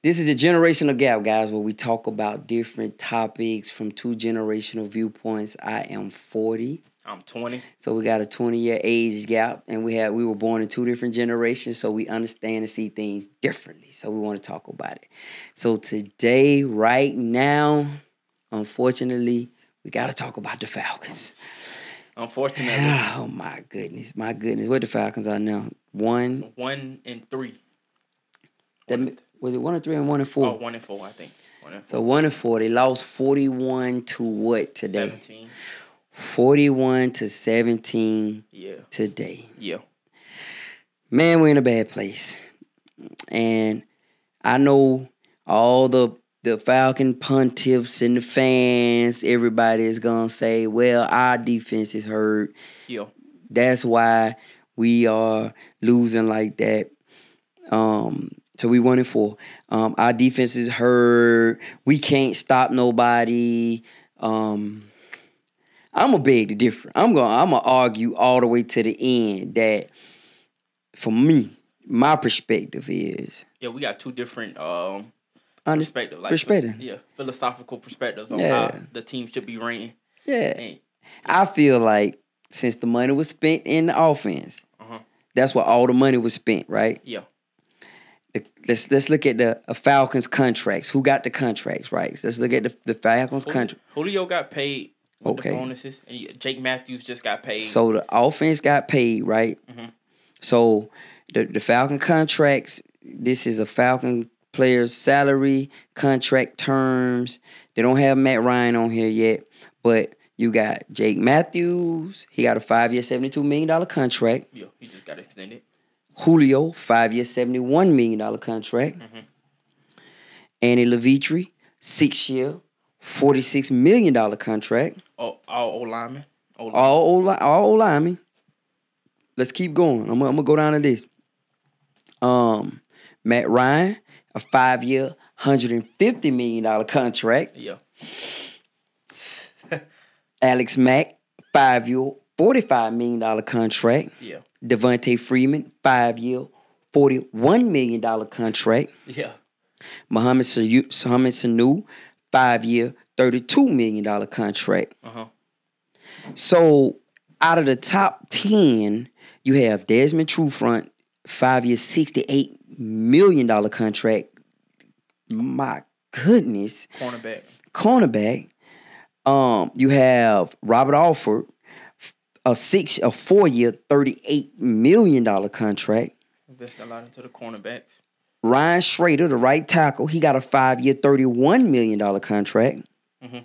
This is a generational gap, guys, where we talk about different topics from two generational viewpoints. I am 40. I'm 20. So we got a 20-year age gap, and we were born in two different generations, so we understand and see things differently. So we want to talk about it. So today, right now, unfortunately, we got to talk about the Falcons. Unfortunately. Oh, my goodness. What the Falcons are now? 1-3. Was it 1-3 and 1-4? Oh, 1-4, I think. 1-4. So 1-4. They lost 41 to what today? 17. 41-17 today. Yeah. Man, we're in a bad place. And I know all the Falcon pontiffs and the fans, everybody is going to say, well, our defense is hurt. Yeah. That's why we are losing like that. So we 1-4. Our defense is hurt. We can't stop nobody. I'm gonna beg to differ. I'm gonna argue all the way to the end that for me, my perspective is we got two different perspectives. Philosophical perspectives on how the team should be ran. Yeah, and I feel like since the money was spent in the offense, that's where all the money was spent, right? Yeah. Let's look at the Falcons contracts. Who got the contracts, right? Let's look at the Falcons contract. Julio got paid with the bonuses, and Jake Matthews just got paid. So the offense got paid, right? Mm-hmm. So the Falcon contracts, this is a Falcon player's salary, contract terms. They don't have Matt Ryan on here yet, but you got Jake Matthews. He got a 5-year, $72 million contract. Yeah, he just got extended. Julio, 5-year, $71 million contract. Mm-hmm. Andy Levitre, 6-year, $46 million contract. All O-linemen. All O-linemen. Let's keep going. I'm gonna go down to this. Matt Ryan, a 5-year, $150 million contract. Yeah. Alex Mack, 5-year, $45 million contract. Yeah. Devontae Freeman, 5-year, $41 million contract. Yeah. Mohamed Sanu, 5-year, $32 million contract. So out of the top 10, you have Desmond Trufant, 5-year, $68 million contract. My goodness. Cornerback. You have Robert Alford, a 4-year, $38 million contract. Invest a lot into the cornerbacks. Ryan Schrader, the right tackle, he got a 5-year, $31 million contract. Mm-hmm.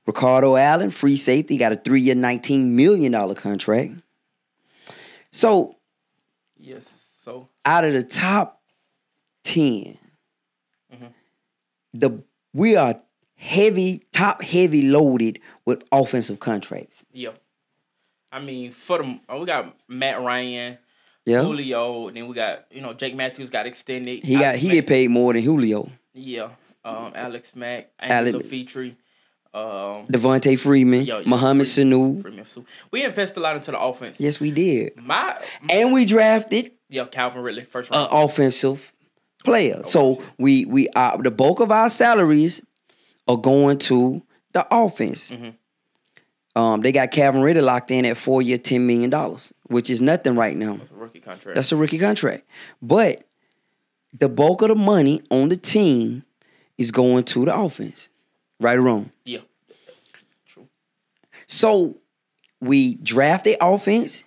Ricardo Allen, free safety, got a 3-year, $19 million contract. So, out of the top 10, we are top heavy loaded with offensive contracts. Yeah. I mean, we got Matt Ryan, Yeah. Julio, and then we got, Jake Matthews got extended. He get paid more than Julio. Yeah. Alex Mack, Andy Levitre, Devontae Freeman, Mohamed Sanu. We invested a lot into the offense. Yes, we did. And we drafted Calvin Ridley, first round. Offensive player. So we the bulk of our salaries are going to the offense. Mm-hmm. They got Calvin Ridley locked in at 4-year, $10 million, which is nothing right now. That's a rookie contract. But the bulk of the money on the team is going to the offense. Right or wrong? Yeah. True. So we draft the offense.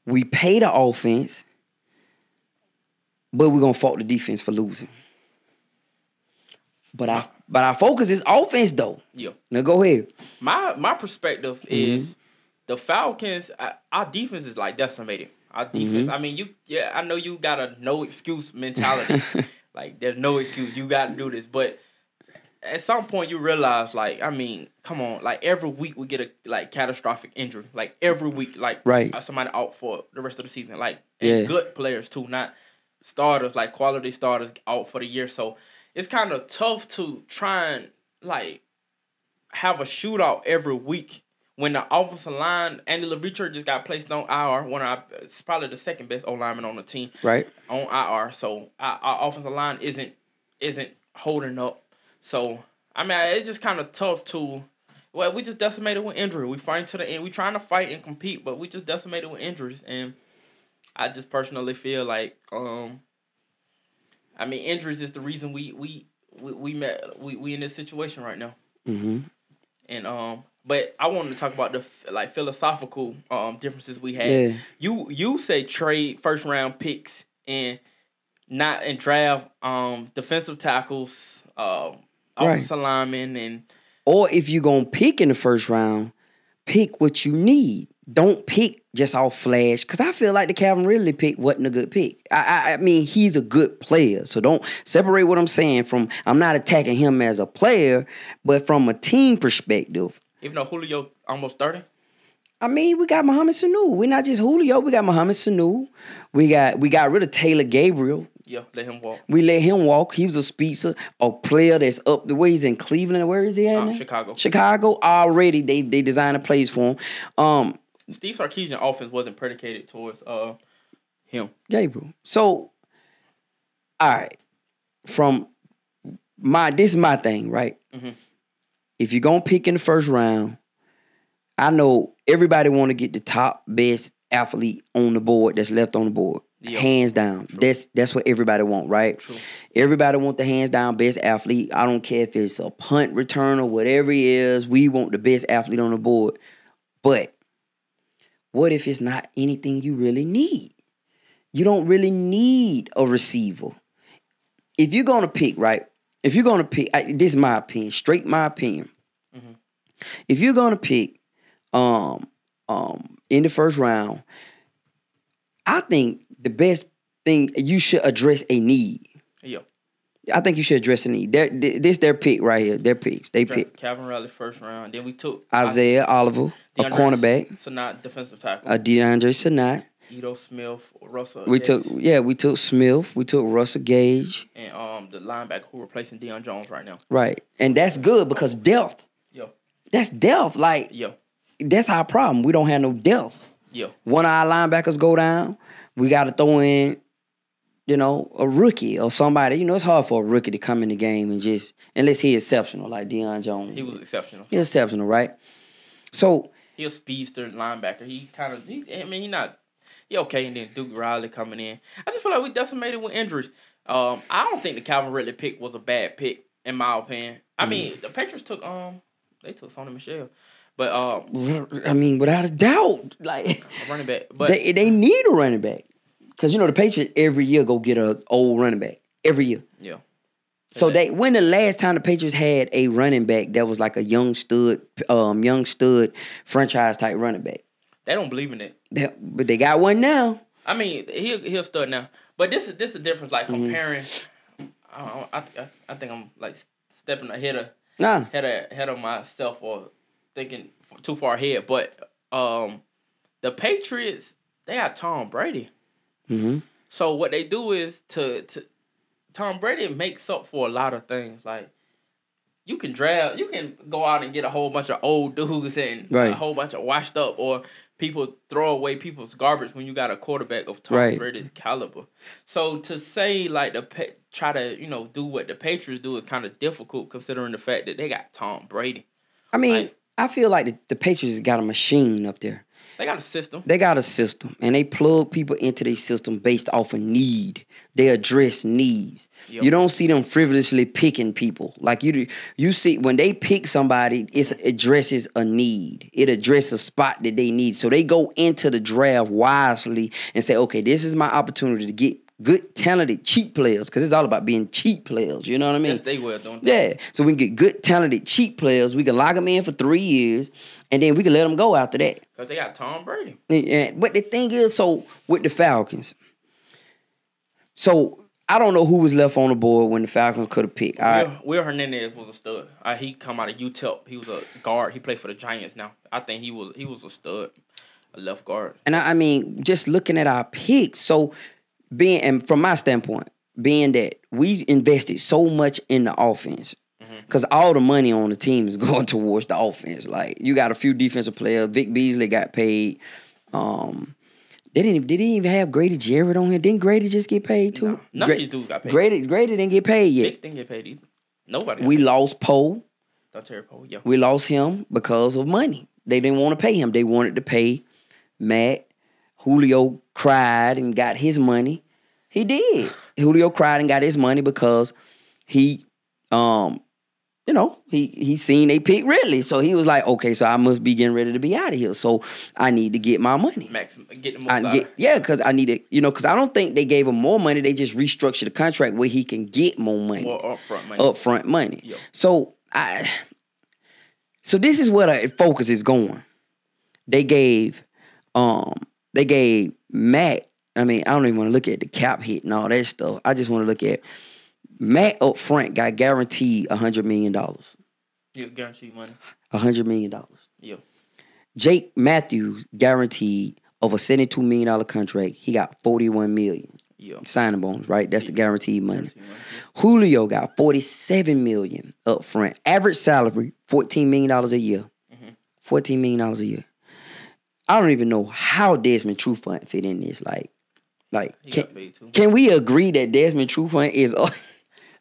We pay the offense. But we're going to fault the defense for losing. But our focus is offense, though. Yeah. Now, go ahead. My perspective is the Falcons, our defense is like decimated. Our defense, I mean, I know you got a no excuse mentality. Like, there's no excuse. You got to do this. But at some point, you realize, like, I mean, come on. Like, every week we get a, catastrophic injury. Like, every week, somebody out for the rest of the season. Like, and good players, too, not starters, like quality starters out for the year. So, it's kind of tough to try and, have a shootout every week when the offensive line, Andy Levitre just got placed on IR. It's probably the second best O-lineman on the team. Right. On IR. So, our offensive line isn't holding up. So I mean, it's just kind of tough to. Well, we just decimated with injury. We fight to the end. We trying to fight and compete, but we just decimated with injuries. And I just personally feel like, I mean, injuries is the reason we in this situation right now. Mm-hmm. And but I wanted to talk about the philosophical differences we had. Yeah. You say trade first round picks and draft defensive tackles, offensive linemen, and or if you're gonna pick in the first round, pick what you need. Don't pick just off flash, because I feel like the Calvin Ridley pick wasn't a good pick. I mean, he's a good player, so don't separate what I'm saying from. I'm not attacking him as a player, but from a team perspective. Even though Julio almost 30. I mean, we got Mohamed Sanu. We're not just Julio. We got Mohamed Sanu. We got rid of Taylor Gabriel. Yeah, let him walk. We let him walk. He was a speedster, a player that's up the way. He's in Cleveland. Where is he at now? Chicago. Chicago. Already, they designed a plays for him. Steve Sarkisian offense wasn't predicated towards him. Gabriel. So, all right. This is my thing, right? Mm-hmm. If you're going to pick in the first round, I know everybody want to get the top best athlete on the board that's left on the board. Yep. Hands down. True. That's what everybody want, right? True. Everybody want the hands down best athlete. I don't care if it's a punt returner, whatever it is. We want the best athlete on the board. But what if it's not anything you really need? You don't really need a receiver. If you're going to pick, right? If you're going to pick, this is my opinion, straight my opinion. Mm-hmm. If you're going to pick in the first round, I think the best thing, you should address a need. Yeah. I think you should address a need. This their pick right here. Their picks. They pick Calvin Ridley first round. Then we took Isaiah Oliver, a cornerback. Sanat, defensive tackle. DeAndre Sanat. Edo Smith, Russell. We took Smith. We took Russell Gage. And the linebacker who replacing Deion Jones right now. Right. And that's good because depth. Yeah. That's depth. Like, yeah. That's our problem. We don't have no depth. Yeah. One of our linebackers go down, we got to throw in, a rookie or somebody. It's hard for a rookie to come in the game and just, unless he's exceptional, like Deion Jones. He was exceptional. He's exceptional, right? So. He's a speedster linebacker. He okay, and then Duke Riley coming in. I just feel like we decimated with injuries. I don't think the Calvin Ridley pick was a bad pick, in my opinion. I mean, the Patriots took Sonny Michel. But I mean, without a doubt, like a running back. But they need a running back. Because the Patriots every year go get an old running back. Every year. Yeah. So when the last time the Patriots had a running back that was like a young stud franchise type running back? They don't believe in it. But they got one now. I mean, he'll stud now. But this is the difference, like comparing. I think I'm like stepping ahead of myself or thinking too far ahead. But the Patriots, they got Tom Brady. Mm-hmm. So what they do is to Tom Brady makes up for a lot of things. Like you can go out and get a whole bunch of old dudes and a whole bunch of washed up, or people throw away people's garbage when you got a quarterback of Tom Brady's caliber. So to say like try to do what the Patriots do is kind of difficult considering the fact that they got Tom Brady. I mean, I feel like the Patriots got a machine up there. They got a system. They got a system, and they plug people into their system based off of need. They address needs. Yep. You don't see them frivolously picking people. Like you see when they pick somebody, it addresses a need. It addresses a spot that they need. So they go into the draft wisely and say, okay, this is my opportunity to get good, talented, cheap players, because it's all about being cheap players. You know what I mean? Yes, they will, don't they? Yeah. So we can get good, talented, cheap players. We can lock them in for 3 years, and then we can let them go after that. Because they got Tom Brady. Yeah. But the thing is, so with the Falcons, so I don't know who was left on the board when the Falcons could have picked. Will Hernandez was a stud. He come out of UTEP. He was a guard. He played for the Giants now. I think he was a stud, a left guard. And I mean, just looking at our picks, so from my standpoint, being that we invested so much in the offense, because all the money on the team is going towards the offense. Like, you got a few defensive players. Vic Beasley got paid. They didn't even have Grady Jarrett on here. Didn't Grady just get paid too? No, none of these dudes got paid. Grady didn't get paid yet. Vic didn't get paid either. Nobody. We lost Poe. Poe, yeah. We lost him because of money. They didn't want to pay him. They wanted to pay Matt. Julio cried and got his money. He did. Julio cried and got his money because he he seen they pick Ridley. So he was like, okay, so I must be getting ready to be out of here. So I need to get my money. Get the most out. Yeah, because I need to, because I don't think they gave him more money. They just restructured the contract where he can get more money. More upfront money. Upfront money. Yo. So this is where the focus is going. They gave Matt, I don't even want to look at the cap hit and all that stuff. I just want to look at Matt up front got guaranteed $100 million. Yeah, guaranteed money. $100 million. Yeah. Jake Matthews guaranteed of a $72 million contract. He got $41 million. Yeah. Signing bonus, right? That's the guaranteed money. Julio got $47 million up front. Average salary, $14 million a year. Mm-hmm. $14 million a year. I don't even know how Desmond Trufant fit in this. Can we agree that Desmond Trufant is...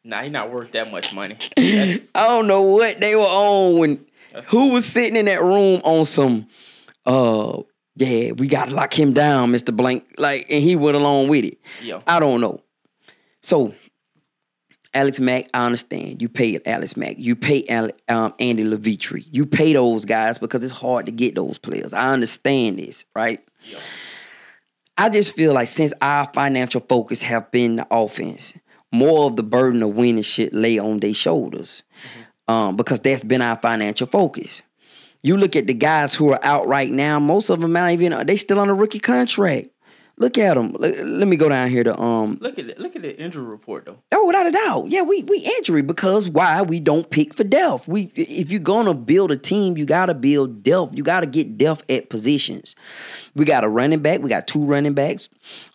Nah, he not worth that much money. I don't know what they were on when... Who was sitting in that room on some... we got to lock him down, Mr. Blank. And he went along with it. Yeah. I don't know. So, Alex Mack, I understand. You paid Alex Mack. You pay Andy Levitre. You pay those guys because it's hard to get those players. I understand this, right? Yeah. I just feel like since our financial focus have been the offense, more of the burden of winning shit lay on their shoulders. Mm-hmm. Because that's been our financial focus. You look at the guys who are out right now, most of them they still on a rookie contract. Look at them. Let me go down here to Look at the injury report though. Oh, without a doubt. Yeah, we injury because why? We don't pick for depth. If you're gonna build a team, you gotta build depth. You gotta get depth at positions. We got a running back. We got 2 running backs.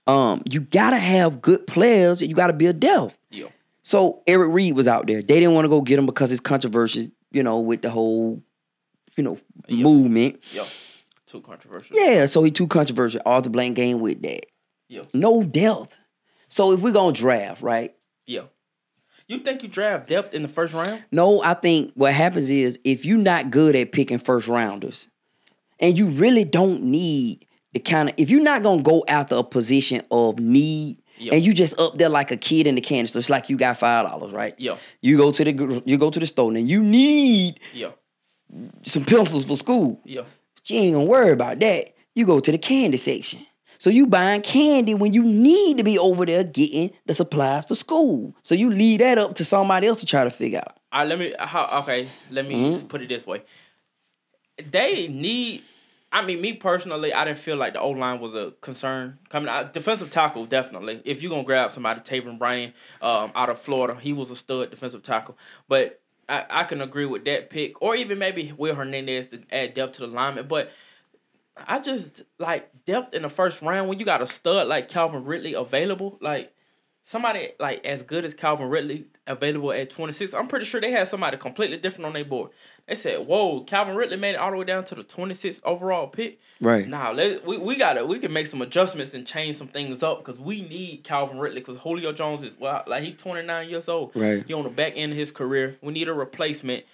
You gotta have good players. You gotta build depth. Yeah. So Eric Reed was out there. They didn't want to go get him because it's controversial. With the whole, movement. Yeah. Too controversial. Yeah, so he too controversial. Arthur Blank game with that. Yeah. No depth. So if we're going to draft, right? Yeah. You think you draft depth in the first round? No, I think what happens is if you're not good at picking first rounders and you really don't need if you're not going to go after a position of need and you just up there like a kid in the candy store, it's like you got $5, right? Yeah. You go to the store and you need some pencils for school. Yeah. You ain't gonna worry about that. You go to the candy section. So you buying candy when you need to be over there getting the supplies for school. So you leave that up to somebody else to try to figure out. Let me put it this way. They need... me personally, I didn't feel like the O-line was a concern. Coming out, defensive tackle, definitely. If you're going to grab somebody, Taven Bryan out of Florida, he was a stud defensive tackle. But I can agree with that pick. Or even maybe Will Hernandez to add depth to the lineman. But I just like depth in the first round when you got a stud like Calvin Ridley available. Like somebody like as good as Calvin Ridley available at 26. I'm pretty sure they had somebody completely different on their board. They said, "Whoa, Calvin Ridley made it all the way down to the 26th overall pick." Right. Now we can make some adjustments and change some things up because we need Calvin Ridley because Julio Jones is he's 29 years old. Right. He on the back end of his career. We need a replacement.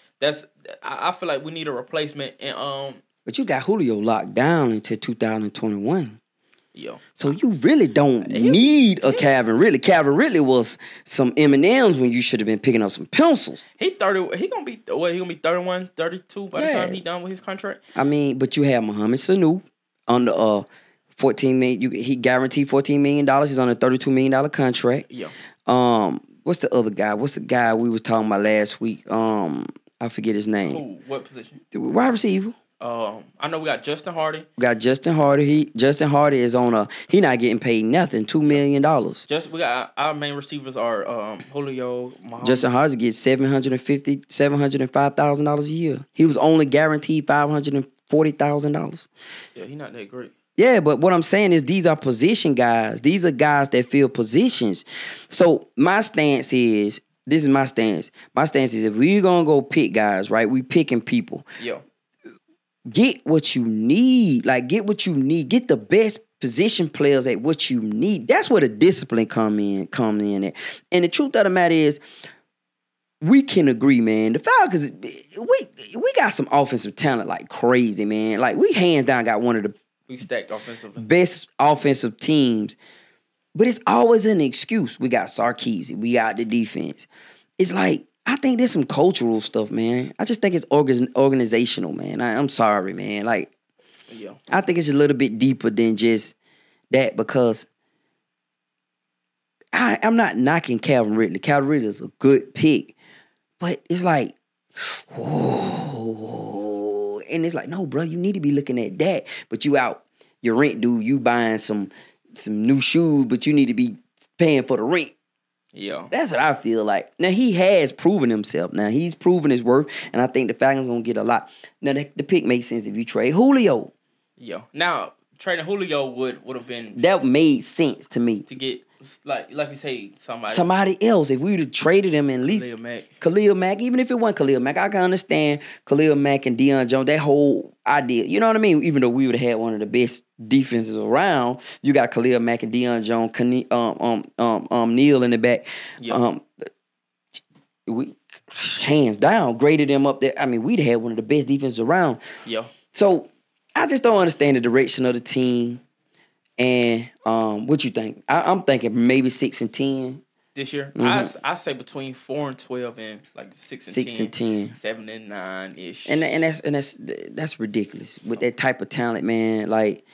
I feel like we need a replacement and But you got Julio locked down until 2021. Yo. So you really don't need a Calvin Ridley. Calvin Ridley was some M&Ms when you should have been picking up some pencils. He gonna be 31, 32 by the time he done with his contract. But you have Mohamed Sanu on the $14 million. He guaranteed $14 million. He's on a $32 million contract. Yeah. What's the other guy? What's the guy we was talking about last week? I forget his name. Who? What position? The wide receiver. I know we got Justin Hardy. Justin Hardy is on he not getting paid nothing, $2 million. We got our main receivers are Julio, Muhammad. Justin Hardy gets $705,000 a year. He was only guaranteed $540,000. Yeah, he's not that great. Yeah, but what I'm saying is these are position guys. These are guys that fill positions. So my stance is, this is my stance. My stance is if we're gonna go pick guys, right? We picking people. Yeah. Get what you need. Get what you need. Get the best position players at what you need. That's where the discipline come in at. And the truth of the matter is, we can agree, man. The Falcons, we got some offensive talent like crazy, man. Like, we hands down got one of the stacked offensively best offensive teams. But it's always an excuse. We got Sarkisian. We got the defense. It's like, I think there's some cultural stuff, man. I just think it's organizational, man. I'm sorry, man. Like, yeah. I think it's a little bit deeper than just that, because I'm not knocking Calvin Ridley. Calvin Ridley is a good pick. But it's like, whoa. And it's like, no, bro, you need to be looking at that. But you out, your rent due, you buying some new shoes, but you need to be paying for the rent. Yeah. That's what I feel like. Now, he has proven himself. Now, he's proven his worth, and I think the Falcons going to get a lot. Now, the pick makes sense if you trade Julio. Yeah. Now, trading Julio would have been... That made sense to me. To get, like you say, somebody else. If we would have traded him and at least... Khalil Mack. Even if it wasn't Khalil Mack, I can understand Khalil Mack and Deion Jones, that whole idea. You know what I mean? Even though we would have had one of the best defenses around, you got Khalil Mack and Deion Jones, Neal in the back. Yeah. We, hands down, graded them up there. I mean, we'd had one of the best defenses around. Yeah. So, I just don't understand the direction of the team. And what you think? I'm thinking maybe 6-10 this year. Mm-hmm. I say between 4-12 and like 6-10, 7-9 ish. And that's ridiculous with that type of talent, man. Like,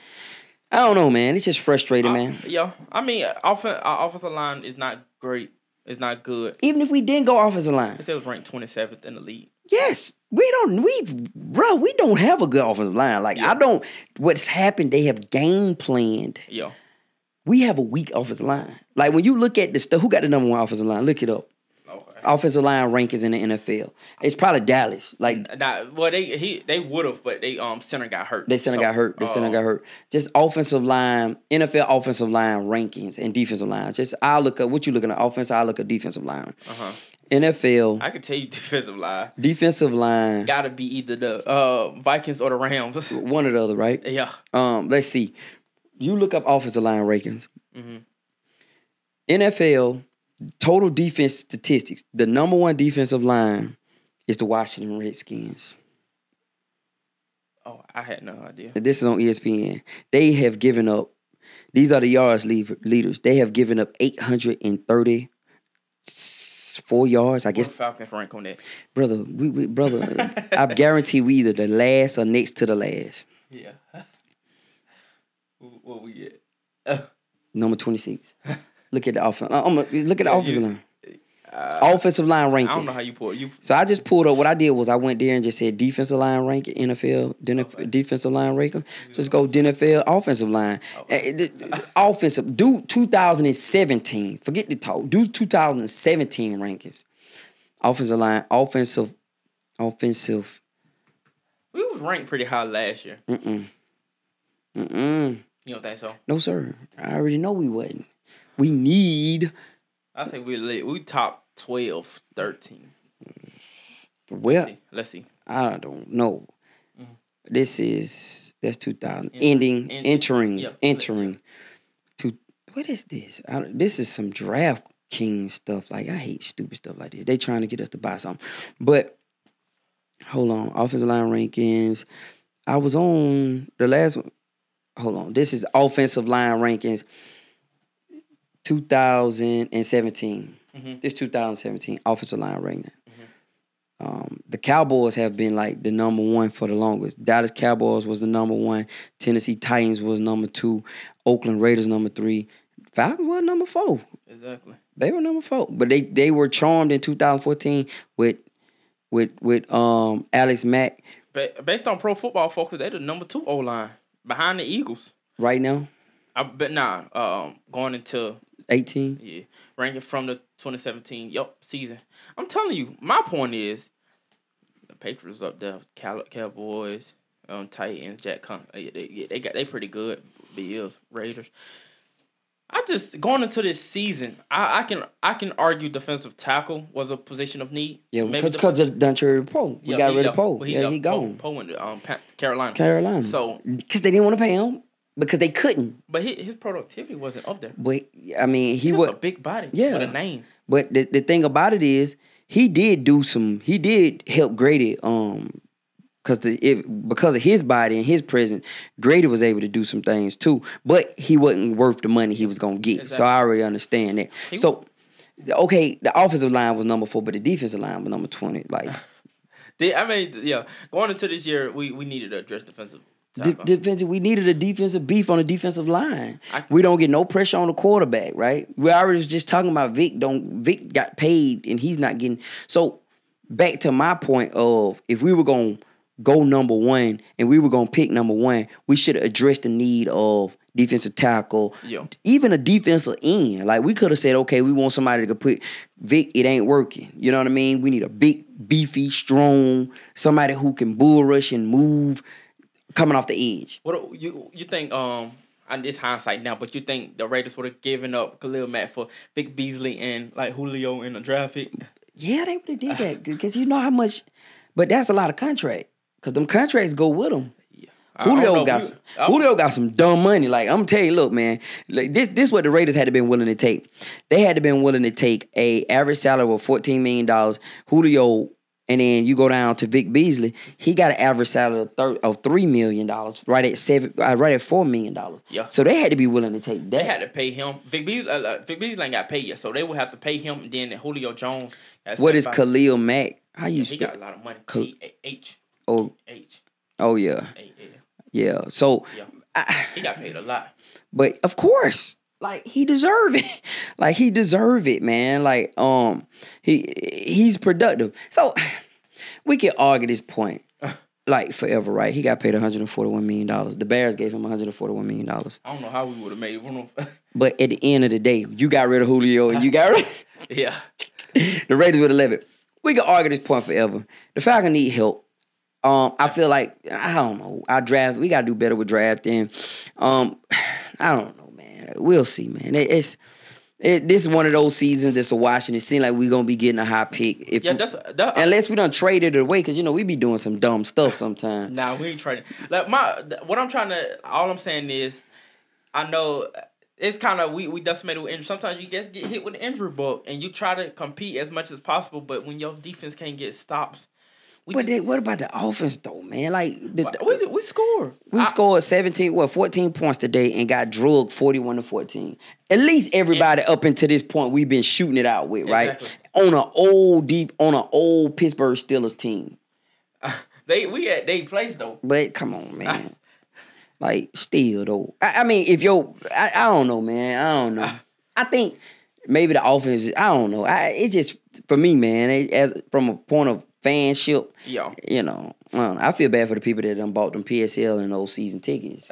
I don't know, man. It's just frustrating, man. Yeah, I mean, our offensive line is not great. It's not good. Even if we didn't go offensive line, it was ranked 27th in the league. Yes, we don't have a good offensive line. Like, yeah. What's happened, they have game planned. Yeah. We have a weak offensive line. Like, when you look at the stuff, who got the number one offensive line? Look it up. Okay. Offensive line rankings in the NFL. It's probably Dallas. Like, well, they would have, but they center got hurt. Their center got hurt. Just offensive line, NFL offensive line rankings and defensive lines. Just I'll look up what you looking at offense. I'll look at defensive line. NFL. I can tell you defensive line. Defensive line. Got to be either the Vikings or the Rams. One or the other, right? Yeah. Let's see. You look up offensive line rankings. Mm-hmm. NFL total defense statistics. The number one defensive line is the Washington Redskins. Oh, I had no idea. This is on ESPN. They have given up. These are the yards leaders. They have given up 834 yards. I guess. What Falcons rank on that, brother? Brother, I guarantee we either the last or next to the last. Yeah. What we get? Number 26. Look at the offense. Look at the offensive line. Offensive line ranking. I don't know how you pull it. So I just pulled up. What I did was I went there and just said defensive line ranking, NFL, defensive line ranking. Just go NFL offensive line. Okay. Offensive. Do 2017. Forget the talk. Do 2017 rankings. Offensive line. Offensive. We was ranked pretty high last year. You don't think so? No, sir. I already know we wasn't. We need. I think we top 12, 13. Well, let's see. I don't know. Mm-hmm. That's 2000. Entering. What is this? This is some DraftKings stuff. Like, I hate stupid stuff like this. They trying to get us to buy something. But hold on, offensive line rankings. I was on the last one. Hold on. This is offensive line rankings 2017. Mm-hmm. This 2017 offensive line ranking. Mm-hmm. The Cowboys have been like the number one for the longest. Dallas Cowboys was the number one. Tennessee Titans was number 2. Oakland Raiders number 3. Falcons were number 4. Exactly. They were number 4. But they were charmed in 2014 with Alex Mack. Based on Pro Football Focus, they're the number 2 O-line. Behind the Eagles. Right now? Going into 18? Yeah. Ranking from the 2017 season. I'm telling you, my point is the Patriots up there, Cowboys, Titans, they pretty good. Bills, Raiders. Going into this season, I can argue defensive tackle was a position of need. Yeah, because of Dontarie Poe. We got rid of Poe. He gone. Poe went to Carolina. So because they didn't want to pay him. because they couldn't. But his productivity wasn't up there. But I mean, he was a big body with a name. But the thing about it is, he did help Grady. Because of his body and his presence, Grady was able to do some things too. But he wasn't worth the money he was gonna get. Exactly. So I already understand that. Okay, the offensive line was number 4, but the defensive line was number 20. Like, going into this year, we needed to address defensive. We needed a defensive beef on the defensive line. We don't get no pressure on the quarterback, right? We already was just talking about Vic. Vic got paid and he's not getting. So back to my point of, if we were gonna go number 1 and we were gonna pick number 1, we should address the need of defensive tackle, even a defensive end. Like, we could have said, okay, we want somebody to put Vic. It ain't working. You know what I mean? We need a big, beefy, strong, somebody who can bull rush and move coming off the edge. What you think? And it's hindsight now, but you think the Raiders would have given up Khalil Mack for Vic Beasley and like Julio in the draft pick? Yeah, they would have did that because you know how much. But that's a lot of contract. Because them contracts go with them. Yeah. Julio got some dumb money. Like, I'm telling you, look, man, like this what the Raiders had to been willing to take. They had to been willing to take a average salary of $14 million. Julio, and then you go down to Vic Beasley. He got an average salary of $3 million, right at $4 million. Yeah. So they had to be willing to take that. They had to pay him. Vic Beasley ain't got paid yet, so they would have to pay him. And then Julio Jones. What is Khalil Mack? How you? He got a lot of money. H. Oh yeah. Yeah. So he got paid a lot. But of course, like, he deserve it. Like, he deserve it, man. Like, he's productive. So we can argue this point like forever, right? He got paid $141 million. The Bears gave him $141 million. I don't know how we would have made it. But at the end of the day, you got rid of Julio and you got rid of yeah. The Raiders would have left it. We can argue this point forever. The Falcons need help. I feel like, I don't know, we got to do better with drafting. I don't know, man. We'll see, man. This is one of those seasons that's a wash, and it seems like we're going to be getting a high pick. Unless we done traded it away, because, you know, we be doing some dumb stuff sometimes. Nah, we ain't trading. Like, all I'm saying is, I know it's kind of, we decimated with injury. Sometimes you get hit with an injury bug, and you try to compete as much as possible, but when your defense can't get stops, what about the offense, though, man? Like, we scored. We scored 14 points today and got drugged 41-14. At least everybody up until this point we've been shooting it out with, right? Exactly. On an old Pittsburgh Steelers team. They placed though. But come on, man. Like, still though. I mean, I don't know, man. I don't know. I think maybe the offense. I don't know. It just, for me, man. As from a point of fanship, you know, I feel bad for the people that done bought them PSL and those season tickets.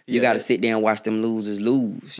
You got to sit there and watch them losers lose.